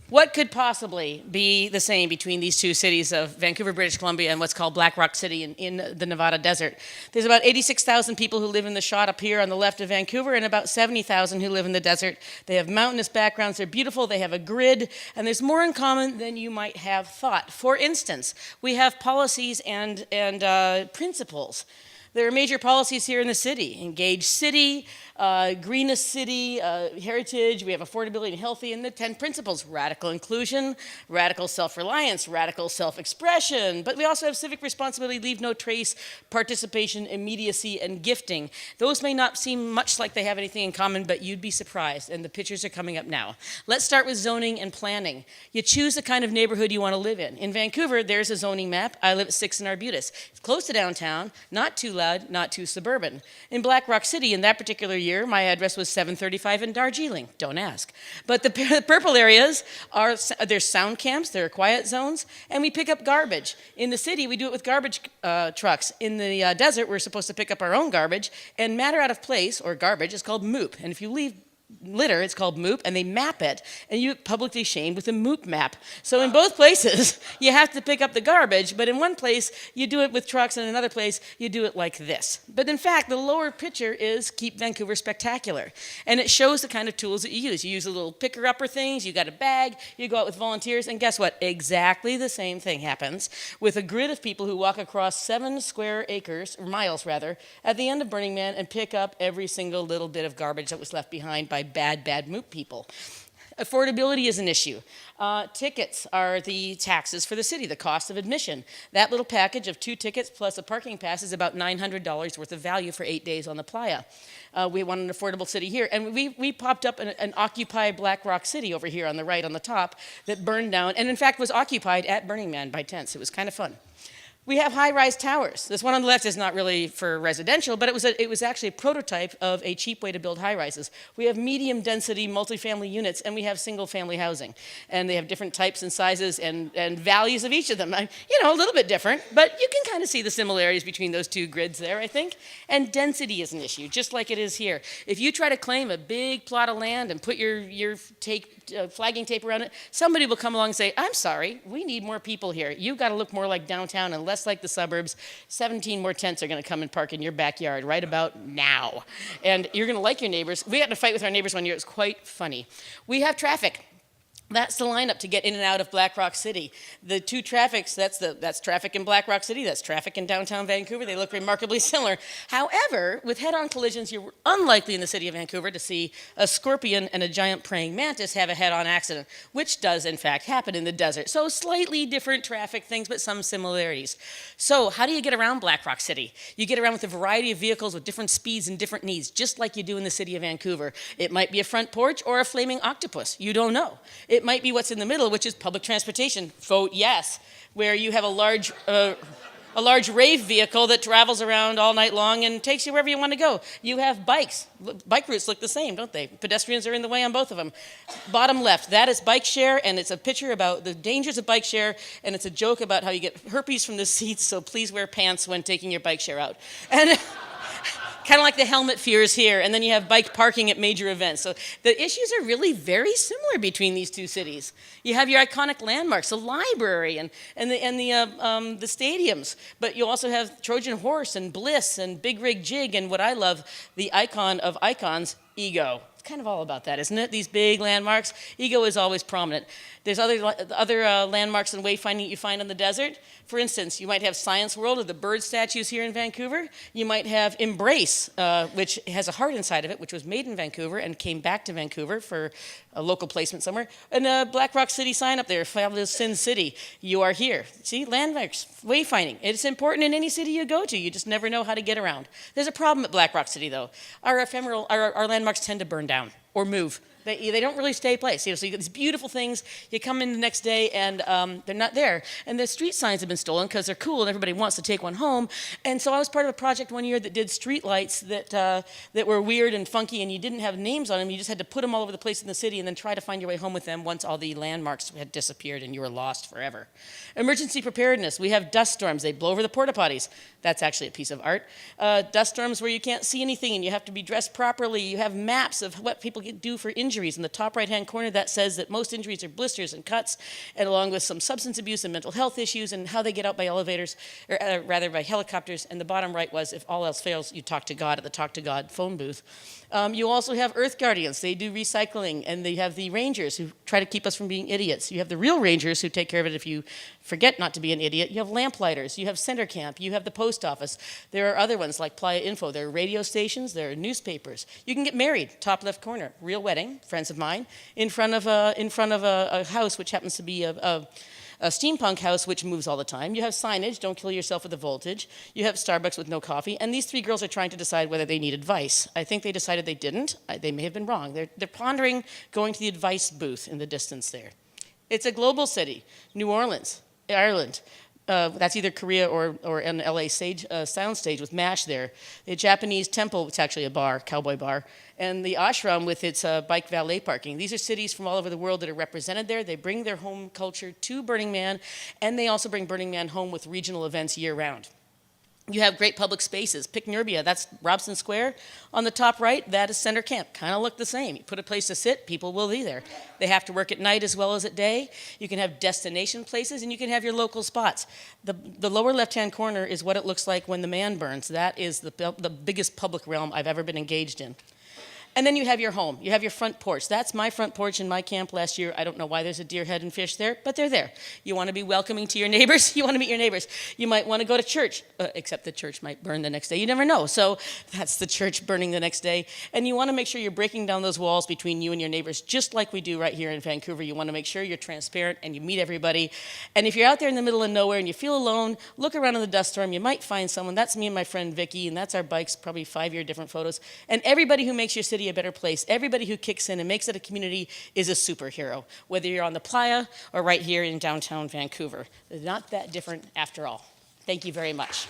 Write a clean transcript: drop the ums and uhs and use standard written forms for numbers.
What could possibly be the same between these two cities of Vancouver, British Columbia, and what's called Black Rock City in the Nevada desert? There's about 86,000 people who live in the shot up here on the left of Vancouver, and about 70,000 who live in the desert. They have mountainous backgrounds, they're beautiful, they have a grid, and there's more in common than you might have thought. For instance, we have policies and principles. There are major policies here in the city: engaged city, greenest city, heritage. We have affordability and healthy, and the 10 principles: radical inclusion, radical self-reliance, radical self-expression. But we also have civic responsibility, leave no trace, participation, immediacy, and gifting. Those may not seem much like they have anything in common, but you'd be surprised, and the pictures are coming up now. Let's start with zoning and planning. You choose the kind of neighborhood you want to live in. In Vancouver, there's a zoning map. I live at 6 in Arbutus. It's close to downtown, not too loud, not too suburban. In Black Rock City, in that particular year, my address was 735 in Darjeeling. Don't ask. But the purple areas are, there's sound camps, there are quiet zones, and we pick up garbage. In the city, we do it with garbage trucks. In the desert, we're supposed to pick up our own garbage, and matter out of place, or garbage, is called moop. And if you leave litter, it's called moop, and they map it, and you get publicly shamed with a moop map. So in both places, you have to pick up the garbage, but in one place, you do it with trucks, and in another place, you do it like this. But in fact, the lower picture is Keep Vancouver Spectacular, and it shows the kind of tools that you use. You use a little picker-upper things, you got a bag, you go out with volunteers, and guess what? Exactly the same thing happens with a grid of people who walk across 7 square acres, or miles rather, at the end of Burning Man and pick up every single little bit of garbage that was left behind by bad moop people. Affordability is an issue. Tickets are the taxes for the city, the cost of admission. That little package of 2 tickets plus a parking pass is about $900 worth of value for 8 days on the playa. We want an affordable city here. And we popped up an Occupy Black Rock City over here on the right on the top that burned down, and in fact was occupied at Burning Man by tents. It was kind of fun. We have high-rise towers. This one on the left is not really for residential, but it was actually a prototype of a cheap way to build high-rises. We have medium-density multifamily units, and we have single-family housing. And they have different types and sizes and values of each of them. A little bit different, but you can kind of see the similarities between those two grids there, I think. And density is an issue, just like it is here. If you try to claim a big plot of land and put your flagging tape around it, somebody will come along and say, I'm sorry, we need more people here. You've got to look more like downtown and less like the suburbs. 17 more tents are going to come and park in your backyard right about now. And you're going to like your neighbors. We had to fight with our neighbors one year. It was quite funny. We have traffic. That's the lineup to get in and out of Black Rock City. The two traffics, that's traffic in Black Rock City, that's traffic in downtown Vancouver. They look remarkably similar. However, with head-on collisions, you're unlikely in the city of Vancouver to see a scorpion and a giant praying mantis have a head-on accident, which does in fact happen in the desert. So slightly different traffic things, but some similarities. So how do you get around Black Rock City? You get around with a variety of vehicles with different speeds and different needs, just like you do in the city of Vancouver. It might be a front porch or a flaming octopus. You don't know. It might be what's in the middle, which is public transportation. Vote yes, where you have a large rave vehicle that travels around all night long and takes you wherever you want to go. You have bikes. Bike routes look the same, don't they? Pedestrians are in the way on both of them. Bottom left, that is bike share, and it's a picture about the dangers of bike share, and it's a joke about how you get herpes from the seats, so please wear pants when taking your bike share out. And kind of like the helmet fears here, and then you have bike parking at major events. So the issues are really very similar between these two cities. You have your iconic landmarks, the library and the stadiums, but you also have Trojan Horse and Bliss and Big Rig Jig, and what I love, the icon of icons, Ego. It's kind of all about that, isn't it? These big landmarks. Ego is always prominent. There's other landmarks and wayfinding you find in the desert. For instance, you might have Science World or the bird statues here in Vancouver. You might have Embrace, which has a heart inside of it, which was made in Vancouver and came back to Vancouver for a local placement somewhere. And a Black Rock City sign up there, Fabulous Sin City. You are here. See, landmarks, wayfinding. It's important in any city you go to. You just never know how to get around. There's a problem at Black Rock City, though. Our landmarks tend to burn down or move. They don't really stay place. So you get these beautiful things, you come in the next day and they're not there. And the street signs have been stolen because they're cool and everybody wants to take one home. And so I was part of a project one year that did street lights that were weird and funky, and you didn't have names on them. You just had to put them all over the place in the city and then try to find your way home with them once all the landmarks had disappeared and you were lost forever. Emergency preparedness. We have dust storms. They blow over the porta potties. That's actually a piece of art. Dust storms where you can't see anything and you have to be dressed properly. You have maps of what people do for injuries. injuries. In the top right-hand corner, that says that most injuries are blisters and cuts, and along with some substance abuse and mental health issues, and how they get out by elevators, or rather by helicopters. And the bottom right was, if all else fails, you talk to God at the Talk to God phone booth. You also have Earth Guardians. They do recycling, and they have the Rangers who try to keep us from being idiots. You have the real Rangers who take care of it if you forget not to be an idiot. You have Lamplighters. You have Center Camp. You have the post office. There are other ones like Playa Info. There are radio stations. There are newspapers. You can get married, top left corner. Real wedding, friends of mine, in front of a house which happens to be a steampunk house which moves all the time. You have signage, don't kill yourself with the voltage. You have Starbucks with no coffee. And these three girls are trying to decide whether they need advice. I think they decided they didn't. They may have been wrong. They're pondering going to the advice booth in the distance there. It's a global city. New Orleans, Ireland. That's either Korea or an LA sound stage with MASH there. The Japanese temple, it's actually a bar, cowboy bar, and the ashram with its bike valet parking. These are cities from all over the world that are represented there. They bring their home culture to Burning Man, and they also bring Burning Man home with regional events year-round. You have great public spaces. Pick Nurbia, that's Robson Square. On the top right, that is Center Camp. Kind of look the same. You put a place to sit, people will be there. They have to work at night as well as at day. You can have destination places, and you can have your local spots. The lower left-hand corner is what it looks like when the man burns. That is the biggest public realm I've ever been engaged in. And then you have your home. You have your front porch. That's my front porch in my camp last year. I don't know why there's a deer head and fish there, but they're there. You want to be welcoming to your neighbors. You want to meet your neighbors. You might want to go to church, except the church might burn the next day. You never know. So that's the church burning the next day. And you want to make sure you're breaking down those walls between you and your neighbors, just like we do right here in Vancouver. You want to make sure you're transparent and you meet everybody. And if you're out there in the middle of nowhere and you feel alone, look around in the dust storm. You might find someone. That's me and my friend Vicky, and that's our bikes, probably 5-year different photos. And everybody who makes your city a better place, everybody who kicks in and makes it a community is a superhero, whether you're on the playa or right here in downtown Vancouver. They're not that different after all. Thank you very much.